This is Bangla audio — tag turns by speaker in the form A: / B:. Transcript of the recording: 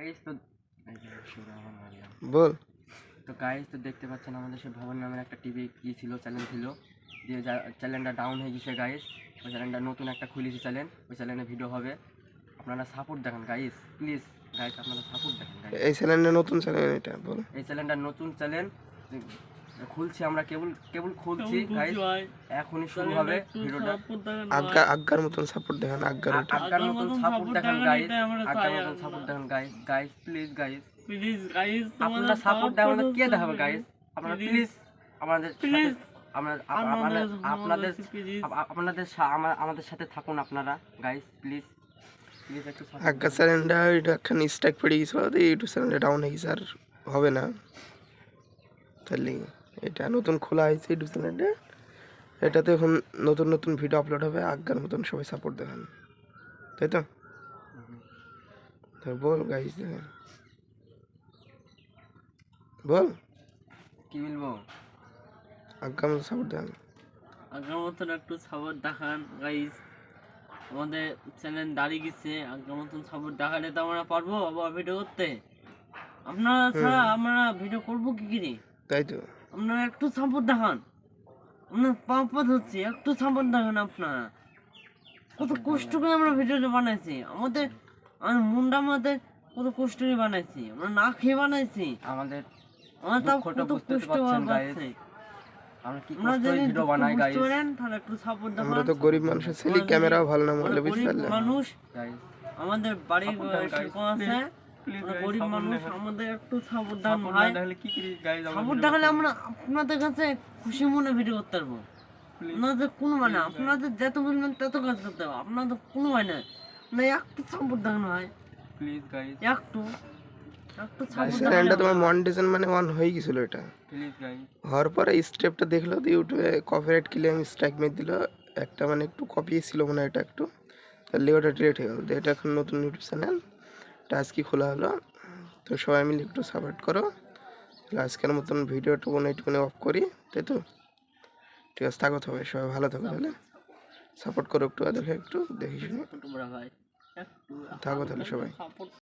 A: গাইস তো
B: বল।
A: তো গাইস তো দেখতে পাচ্ছেন আমাদের সে ভবন নামের একটা টিভি কি ছিল, চ্যানেল ছিল, দিয়ে চ্যানেলটা ডাউন হয়ে গেছে গাইস। ওই চ্যানেলটা নতুন একটা খুলেছি চ্যানেল, ওই চ্যানেলে ভিডিও হবে, আপনারা সাপোর্ট দেখান গাইস, প্লিজ গাইস আপনারা সাপোর্ট দেখান গাইস।
B: এই চ্যানেলটা নতুন চ্যানেল, এটা বল।
A: এই চ্যানেলটা নতুন চ্যানেল খুলছি, আমরা কেবল খুলছি গাইস, এখনই শুরু হবে ভিডিওটা।
B: আজ্ঞার মতন সাপোর্ট দেখান,
A: আজ্ঞার মতন সাপোর্ট দেখান গাইস, আজ্ঞার মতন সাপোর্ট দেখান গাইস, গাইস প্লিজ গাইস, আপনারা সাপোর্ট দেখান, কে দেখাবে গাইস, আপনারা প্লিজ আমাদের আমাদের সাথে থাকুন আপনারা গাইস, প্লিজ প্লিজ একটু
B: আজ্ঞা চ্যানেলটা এটা একখান স্ট্রাইক পড়ে গেছিল, ইউটিউব চ্যানেলটা ডাউন হয়ে গেছে, আর হবে না। তাহলে এটা নতুন খোলা হয়েছে ইউটিউব চ্যানেলটা, এটাতে এখন নতুন নতুন ভিডিও আপলোড হবে। আজ্ঞার মতন সবাই সাপোর্ট দেখান, তাই তো? বল গাইস, বল
A: কি বলবো।
B: আজ্ঞার মতন সাপোর্ট দেখান,
C: আগের মতন একটু সাপোর্ট দেখান গাইস। আমাদের চ্যানেল দাঁড়িয়ে গেছে, আগের মতন সাপোর্ট দেখালে তো আমরা পারবো আবার ভিডিও করতে। আপনারা ছাড়া আমরা ভিডিও করবো কি করে?
B: তাই তো।
C: আপনারা একটু সাপোর্ট দেখান, আপনার পাপত হচ্ছে, একটু সাপোর্ট দেখান। আপনারা কত কষ্ট করে আমরা ভিডিওটা বানাইছি, আমাদের মুন্ডা আমাদের কত কষ্ট করে বানাইছি, আমরা না খেয়ে বানাইছি,
A: আমাদের
C: আমরা তাও
A: দুঃখটা
C: কত
A: বুঝতে
C: কষ্ট
A: পারছেন গাইস,
C: বানাইছি।
A: আমরা কি
C: আমরা
A: কষ্ট
C: যদি
A: ভিডিও বানাই গাইস,
C: তাহলে একটু সাপোর্ট দেখান।
B: আমরা তো গরিব মানুষের ছেলে, ক্যামেরাও ভালো না মোবাইলে, বুঝতে পারলে?
C: মানুষ,
A: গাইস
C: আমাদের বাড়ি সেরকম আছে, আমরা গরিব মানুষ, আমাদের একটু সাপোর্ট দেন ভাই।
A: তাহলে কি করি গাইস,
C: সাপোর্ট দেখালে আমরা আপনাদের কাছে খুশি মনে ভিডিও করতে পারবো। আপনাদের কোনো মানে, আপনাদের যত বলবেন তত কাজ করতে হবে, আপনাদের কোনো মানে না, একটু সাপোর্ট দেখানো হয়,
A: প্লিজ গাইস,
C: একটু সাপোর্ট
B: চ্যানেলটা তোমার মনিটাইজেশন মানে অন হয়ে গেছিল, এটা
A: প্লিজ গাইস,
B: হওয়ার পরে স্টেপটা দেখলো তো ইউটিউবে কপিরাইট ক্লেম স্ট্রাইক মেরে দিল একটা, মানে একটু কপি ছিল মনে হয় এটা একটু, তাহলে ওটা ডিলিট হয়ে গেল। এটা এখন নতুন ইউটিউব চ্যানেল, এটা আজকে খোলা হলো, তো সবাই মিলে একটু সাপোর্ট করো। আজকের মতন ভিডিওটা এইটুকুনি অফ করি, তাই তো? ঠিক আছে, থাকো সবাই, সবাই ভালো থাকো, তাহলে সাপোর্ট করো একটু, ওদেরকে একটু দেখি শুনে
C: ভাই, একটু
B: থাকো তাহলে সবাই।
C: সাপোর্ট